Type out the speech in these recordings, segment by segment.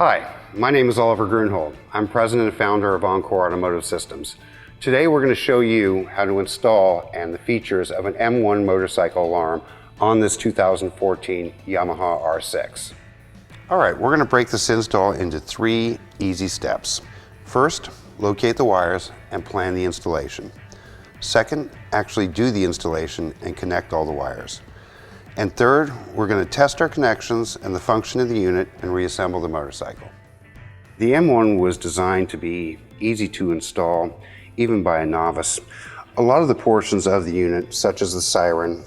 Hi, my name is Oliver Grunhold. I'm president and founder of Encore Automotive Systems. Today we're going to show you how to install and the features of an M1 motorcycle alarm on this 2014 Yamaha R6. Alright, we're going to break this install into 3 easy steps. First, locate the wires and plan the installation. Second, actually do the installation and connect all the wires. And third, we're going to test our connections and the function of the unit and reassemble the motorcycle. The M1 was designed to be easy to install, even by a novice. A lot of the portions of the unit, such as the siren,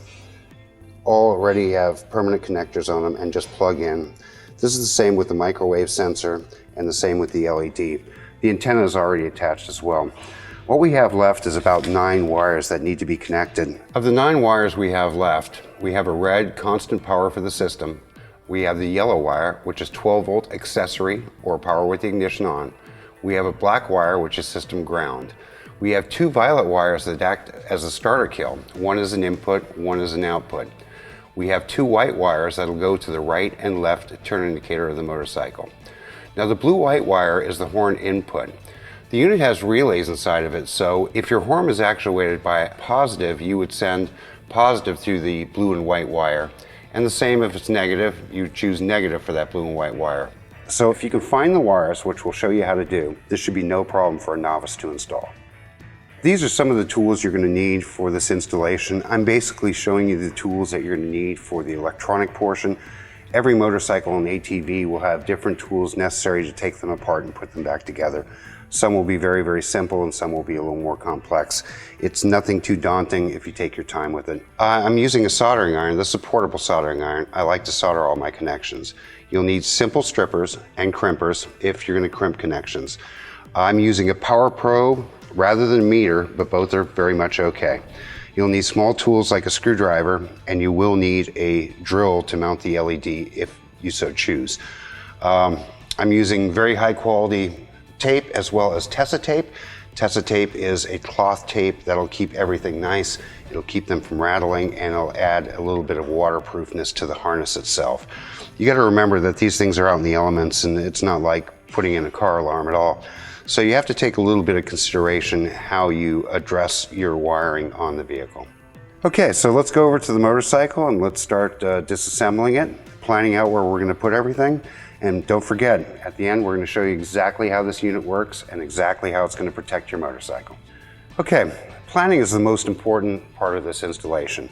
already have permanent connectors on them and just plug in. This is the same with the microwave sensor and the same with the LED. The antenna is already attached as well. What we have left is about 9 wires that need to be connected. Of the 9 wires we have left, we have a red constant power for the system. We have the yellow wire, which is 12-volt accessory or power with the ignition on. We have a black wire, which is system ground. We have 2 violet wires that act as a starter kill. One is an input, one is an output. We have 2 white wires that'll go to the right and left turn indicator of the motorcycle. Now the blue-white wire is the horn input. The unit has relays inside of it, so if your horn is actuated by positive, you would send positive through the blue and white wire. And the same if it's negative, you choose negative for that blue and white wire. So if you can find the wires, which we'll show you how to do, this should be no problem for a novice to install. These are some of the tools you're going to need for this installation. I'm basically showing you the tools that you're going to need for the electronic portion. Every motorcycle and ATV will have different tools necessary to take them apart and put them back together. Some will be very, very simple and some will be a little more complex. It's nothing too daunting if you take your time with it. I'm using a soldering iron. This is a portable soldering iron. I like to solder all my connections. You'll need simple strippers and crimpers if you're going to crimp connections. I'm using a power probe rather than a meter, but both are very much okay. You'll need small tools like a screwdriver, and you will need a drill to mount the LED if you so choose. I'm using very high quality tape as well as Tessa tape. Tessa tape is a cloth tape that'll keep everything nice. It'll keep them from rattling and it'll add a little bit of waterproofness to the harness itself. You got to remember that these things are out in the elements and it's not like putting in a car alarm at all. So you have to take a little bit of consideration how you address your wiring on the vehicle. Okay, so let's go over to the motorcycle and let's start disassembling it, planning out where we're going to put everything. And don't forget, at the end we're going to show you exactly how this unit works and exactly how it's going to protect your motorcycle. Okay, planning is the most important part of this installation.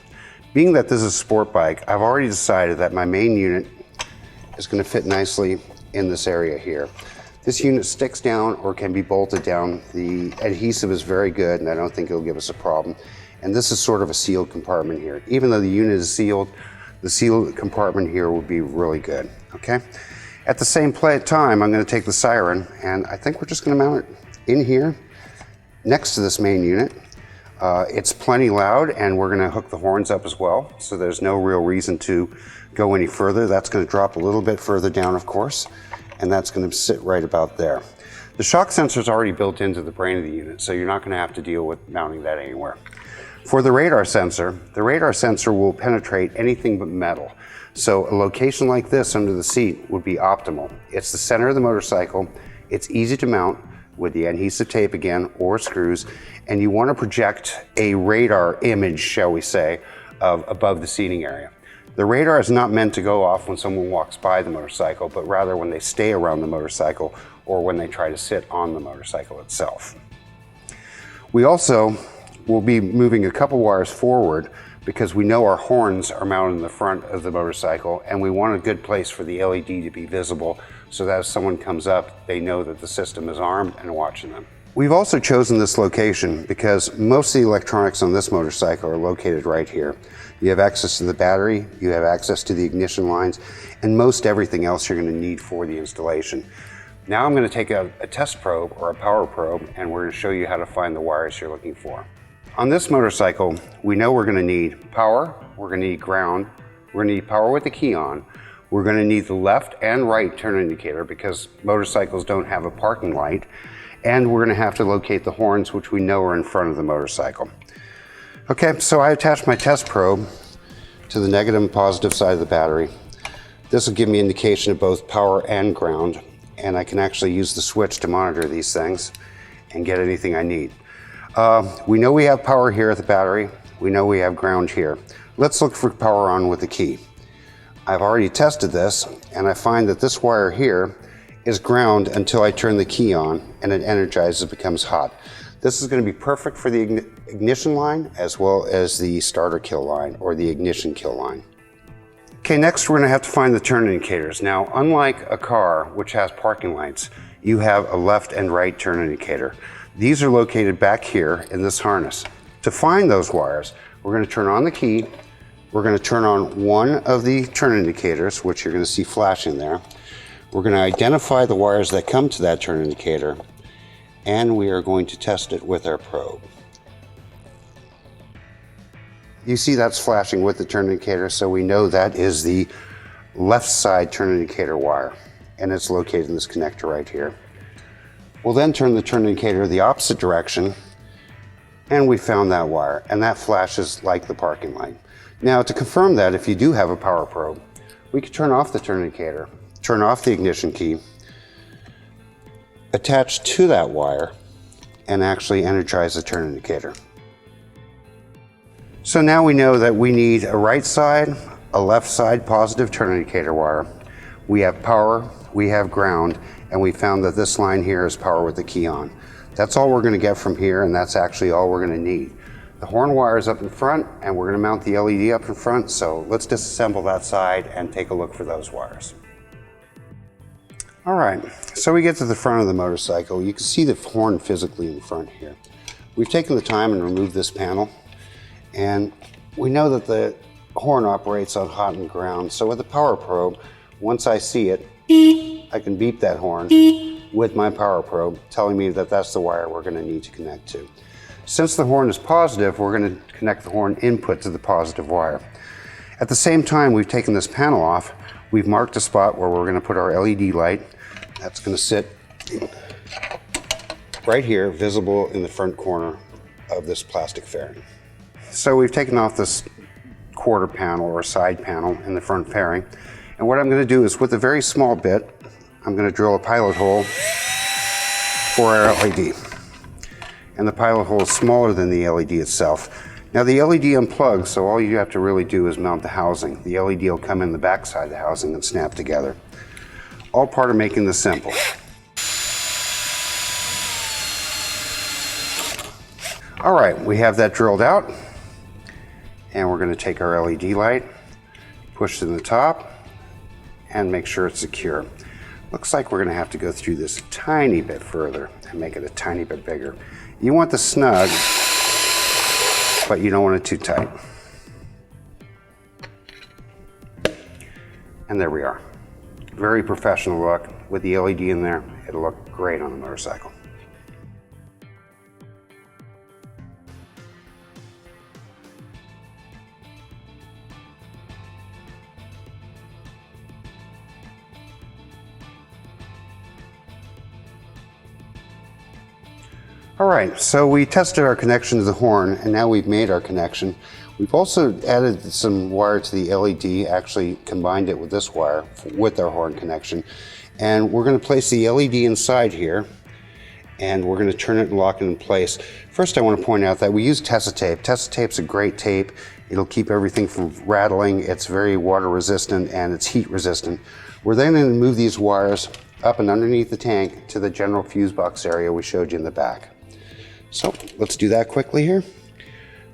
Being that this is a sport bike, I've already decided that my main unit is going to fit nicely in this area here. This unit sticks down or can be bolted down. The adhesive is very good and I don't think it'll give us a problem. And this is sort of a sealed compartment here. Even though the unit is sealed, the sealed compartment here will be really good, okay? At the same time, I'm going to take the siren and I think we're just going to mount it in here next to this main unit. It's plenty loud and we're going to hook the horns up as well, so there's no real reason to go any further. That's going to drop a little bit further down, of course, and that's going to sit right about there. The shock sensor is already built into the brain of the unit, so you're not going to have to deal with mounting that anywhere. For the radar sensor will penetrate anything but metal. So a location like this under the seat would be optimal. It's the center of the motorcycle, it's easy to mount with the adhesive tape again or screws, and you want to project a radar image, shall we say, of above the seating area. The radar is not meant to go off when someone walks by the motorcycle, but rather when they stay around the motorcycle or when they try to sit on the motorcycle itself. We also will be moving a couple wires forward because we know our horns are mounted in the front of the motorcycle and we want a good place for the LED to be visible so that if someone comes up, they know that the system is armed and watching them. We've also chosen this location because most of the electronics on this motorcycle are located right here. You have access to the battery, you have access to the ignition lines, and most everything else you're going to need for the installation. Now I'm going to take a test probe or a power probe and we're going to show you how to find the wires you're looking for. On this motorcycle, we know we're going to need power, we're going to need ground, we're going to need power with the key on, we're going to need the left and right turn indicator because motorcycles don't have a parking light, and we're going to have to locate the horns, which we know are in front of the motorcycle. Okay, so I attached my test probe to the negative and positive side of the battery. This will give me indication of both power and ground. and I can actually use the switch to monitor these things and get anything I need. We know we have power here at the battery. We know we have ground here. Let's look for power on with the key. I've already tested this, and I find that this wire here is ground until I turn the key on and it energizes, becomes hot. This is going to be perfect for the ignition line as well as the starter kill line or the ignition kill line. Okay, next we're going to have to find the turn indicators. Now, unlike a car which has parking lights, you have a left and right turn indicator. These are located back here in this harness. To find those wires, we're going to turn on the key. We're going to turn on one of the turn indicators, which you're going to see flashing there. We're going to identify the wires that come to that turn indicator, and we are going to test it with our probe. You see that's flashing with the turn indicator, so we know that is the left side turn indicator wire, and it's located in this connector right here. We'll then turn the turn indicator the opposite direction, and we found that wire, and that flashes like the parking light. Now, to confirm that, if you do have a power probe, we can turn off the turn indicator, turn off the ignition key, attach to that wire, and actually energize the turn indicator. So now we know that we need a right side, a left side positive turn indicator wire. We have power, we have ground, and we found that this line here is power with the key on. That's all we're going to get from here, and that's actually all we're going to need. The horn wire is up in front, and we're going to mount the LED up in front, so let's disassemble that side and take a look for those wires. All right, so we get to the front of the motorcycle. You can see the horn physically in front here. We've taken the time and removed this panel, and we know that the horn operates on hot and ground. So with the power probe, once I see it, I can beep that horn with my power probe, telling me that that's the wire we're going to need to connect to. Since the horn is positive, we're going to connect the horn input to the positive wire. At the same time, we've taken this panel off. We've marked a spot where we're going to put our LED light. That's going to sit right here, visible in the front corner of this plastic fairing. So we've taken off this quarter panel or side panel in the front fairing. And what I'm going to do is, with a very small bit, I'm going to drill a pilot hole for our LED. And the pilot hole is smaller than the LED itself. Now the LED unplugs, so all you have to really do is mount the housing. The LED will come in the back side of the housing and snap together. All part of making this simple. All right, we have that drilled out. And we're going to take our LED light, push it in the top, and make sure it's secure. Looks like we're going to have to go through this a tiny bit further and make it a tiny bit bigger. You want the snug, but you don't want it too tight. And there we are. Very professional look. With the LED in there, it'll look great on the motorcycle. All right, so we tested our connection to the horn, and now we've made our connection. We've also added some wire to the LED, actually combined it with this wire with our horn connection. And we're going to place the LED inside here, and we're going to turn it and lock it in place. First, I want to point out that we use Tessa tape. Tessa tape's a great tape. It'll keep everything from rattling. It's very water resistant and it's heat resistant. We're then going to move these wires up and underneath the tank to the general fuse box area we showed you in the back. So let's do that quickly here.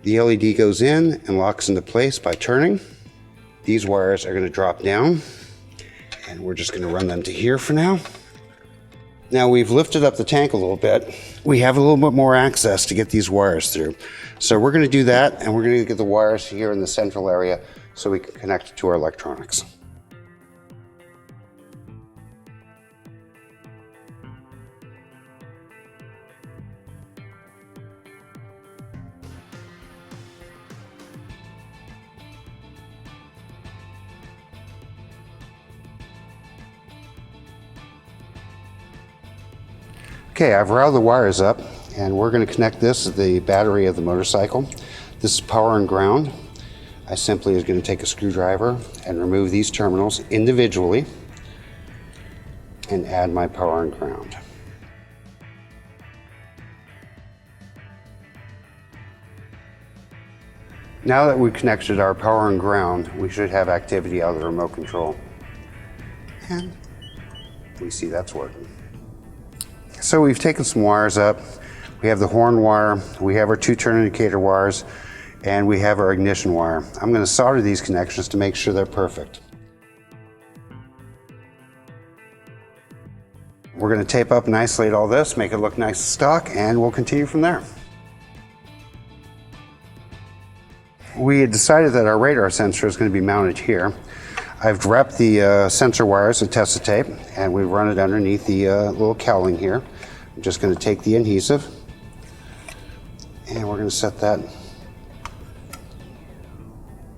The LED goes in and locks into place by turning. These wires are going to drop down, and we're just going to run them to here for now. Now we've lifted up the tank a little bit. We have a little bit more access to get these wires through. So we're going to do that, and we're going to get the wires here in the central area so we can connect it to our electronics. Okay, I've routed the wires up, and we're going to connect this to the battery of the motorcycle. This is power and ground. I simply is going to take a screwdriver and remove these terminals individually. and add my power and ground. Now that we've connected our power and ground, we should have activity out of the remote control. And we see that's working. So we've taken some wires up. We have the horn wire, we have our 2 turn indicator wires, and we have our ignition wire. I'm going to solder these connections to make sure they're perfect. We're going to tape up and isolate all this, make it look nice and stock, and we'll continue from there. We had decided that our radar sensor is going to be mounted here. I've wrapped the sensor wires with Tessa tape, and we run it underneath the little cowling here. I'm just going to take the adhesive, and we're going to set that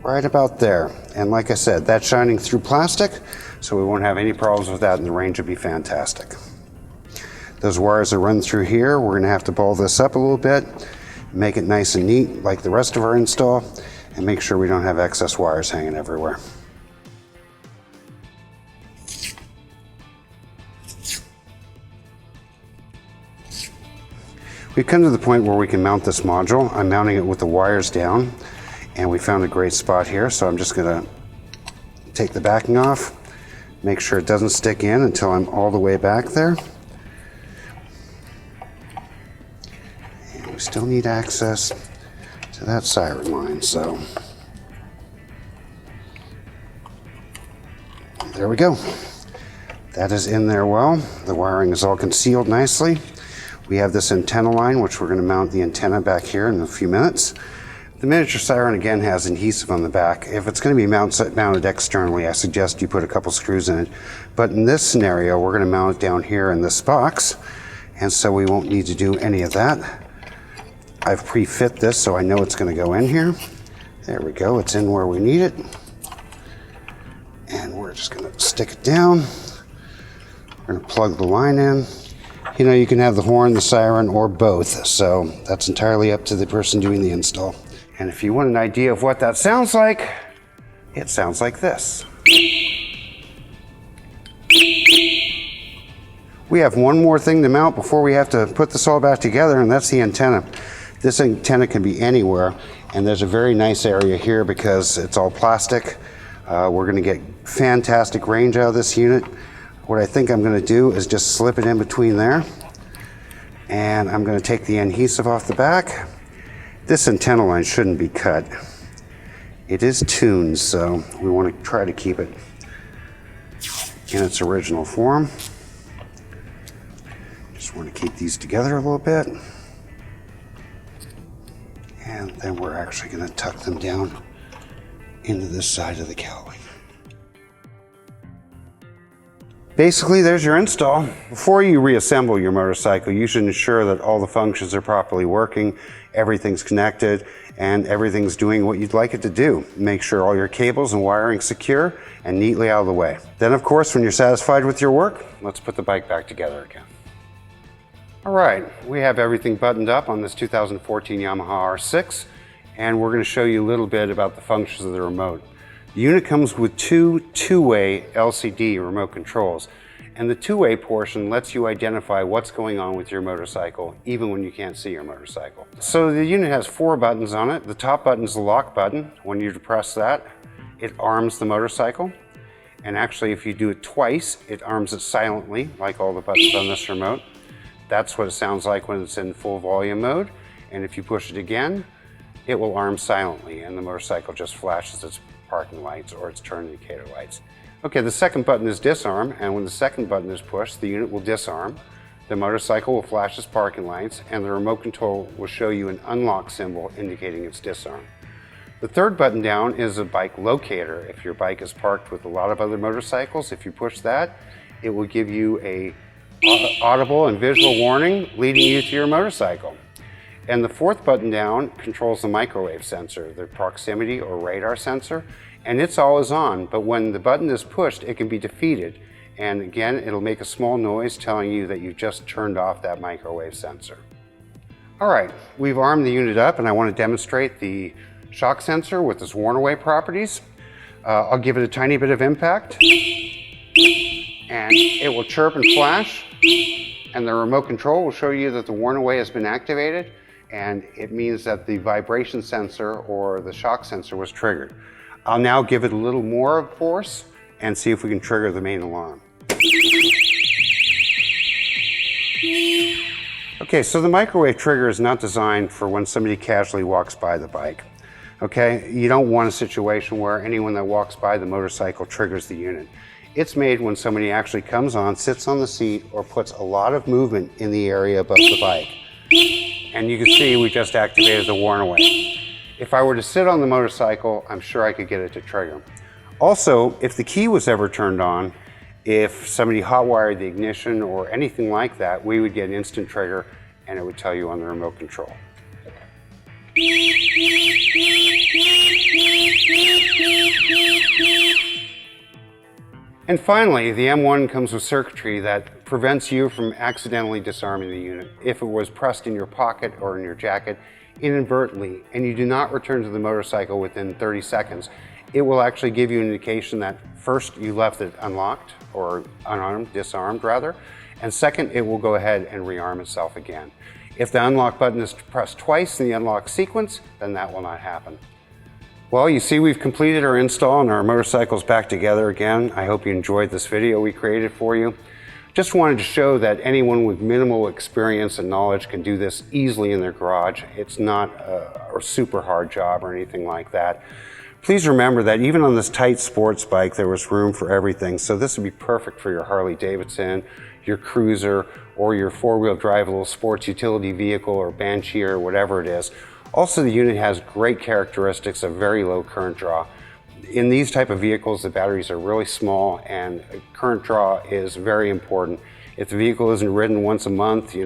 right about there. And like I said, that's shining through plastic, so we won't have any problems with that, and the range will be fantastic. Those wires that run through here, we're going to have to ball this up a little bit, make it nice and neat like the rest of our install, and make sure we don't have excess wires hanging everywhere. We've come to the point where we can mount this module. I'm mounting it with the wires down, and we found a great spot here, so I'm just going to take the backing off, make sure it doesn't stick in until I'm all the way back there. And we still need access to that siren line, so there we go. That is in there well. The wiring is all concealed nicely. We have this antenna line, which we're going to mount the antenna back here in a few minutes. The miniature siren again has adhesive on the back. If it's going to be mounted externally, I suggest you put a couple screws in it. But in this scenario, we're going to mount it down here in this box, and so we won't need to do any of that. I've pre-fit this so I know it's going to go in here. There we go, it's in where we need it. And we're just going to stick it down. We're going to plug the line in. You know, you can have the horn, the siren, or both, so that's entirely up to the person doing the install. And if you want an idea of what that sounds like, it sounds like this. We have one more thing to mount before we have to put this all back together, and that's the antenna. This antenna can be anywhere, and there's a very nice area here because it's all plastic. We're going to get fantastic range out of this unit. What I think I'm going to do is just slip it in between there, and I'm going to take the adhesive off the back. This antenna line shouldn't be cut. It is tuned, so we want to try to keep it in its original form. Just want to keep these together a little bit. And then we're actually going to tuck them down into this side of the cowling. Basically, there's your install. Before you reassemble your motorcycle, you should ensure that all the functions are properly working, everything's connected, and everything's doing what you'd like it to do. Make sure all your cables and wiring secure and neatly out of the way. Then, of course, when you're satisfied with your work, let's put the bike back together again. All right, we have everything buttoned up on this 2014 Yamaha R6, and we're going to show you a little bit about the functions of the remote. The unit comes with two-way LCD remote controls, and the two-way portion lets you identify what's going on with your motorcycle, even when you can't see your motorcycle. So the unit has 4 buttons on it. The top button is the lock button. When you depress that, it arms the motorcycle. And actually, if you do it twice, it arms it silently, like all the buttons on this remote. That's what it sounds like when it's in full volume mode. And if you push it again, it will arm silently, and the motorcycle just flashes its parking lights or its turn indicator lights. Okay, the second button is disarm, and when the second button is pushed, the unit will disarm. The motorcycle will flash its parking lights, and the remote control will show you an unlock symbol indicating it's disarmed. The third button down is a bike locator. If your bike is parked with a lot of other motorcycles, if you push that, it will give you a audible and visual warning leading you to your motorcycle. And the fourth button down controls the microwave sensor, the proximity or radar sensor, and it's always on, but when the button is pushed, it can be defeated. And again, it'll make a small noise telling you that you just turned off that microwave sensor. All right, we've armed the unit up, and I want to demonstrate the shock sensor with its worn away properties. I'll give it a tiny bit of impact, and it will chirp and flash, and the remote control will show you that the warn away has been activated, and it means that the vibration sensor or the shock sensor was triggered. I'll now give it a little more force and see if we can trigger the main alarm. Okay, so the microwave trigger is not designed for when somebody casually walks by the bike. Okay, you don't want a situation where anyone that walks by the motorcycle triggers the unit. It's made when somebody actually comes on, sits on the seat, or puts a lot of movement in the area above the bike. And you can see we just activated the warn away. If I were to sit on the motorcycle, I'm sure I could get it to trigger. Also, if the key was ever turned on, if somebody hotwired the ignition or anything like that, we would get an instant trigger and it would tell you on the remote control. And finally, the M1 comes with circuitry that prevents you from accidentally disarming the unit. If it was pressed in your pocket or in your jacket inadvertently and you do not return to the motorcycle within 30 seconds, it will actually give you an indication that first you left it unlocked or unarmed, disarmed rather, and second it will go ahead and rearm itself again. If the unlock button is pressed twice in the unlock sequence, then that will not happen. Well, you see we've completed our install and our motorcycle's back together again. I hope you enjoyed this video we created for you. Just wanted to show that anyone with minimal experience and knowledge can do this easily in their garage. It's not a super hard job or anything like that. Please remember that even on this tight sports bike, there was room for everything. So this would be perfect for your Harley Davidson, your cruiser, or your four-wheel drive little sports utility vehicle or Banshee or whatever it is. Also, the unit has great characteristics of very low current draw. In these type of vehicles, the batteries are really small and current draw is very important. If the vehicle isn't ridden once a month, you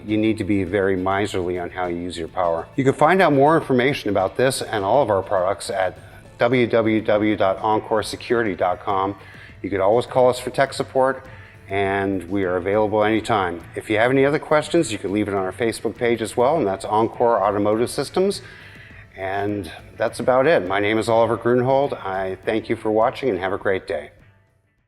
need to be very miserly on how you use your power. You can find out more information about this and all of our products at www.encoresecurity.com. You could always call us for tech support, and we are available anytime. If you have any other questions, you can leave it on our Facebook page as well, and that's Encore Automotive Systems. And that's about it. My name is Oliver Grunhold. I thank you for watching and have a great day.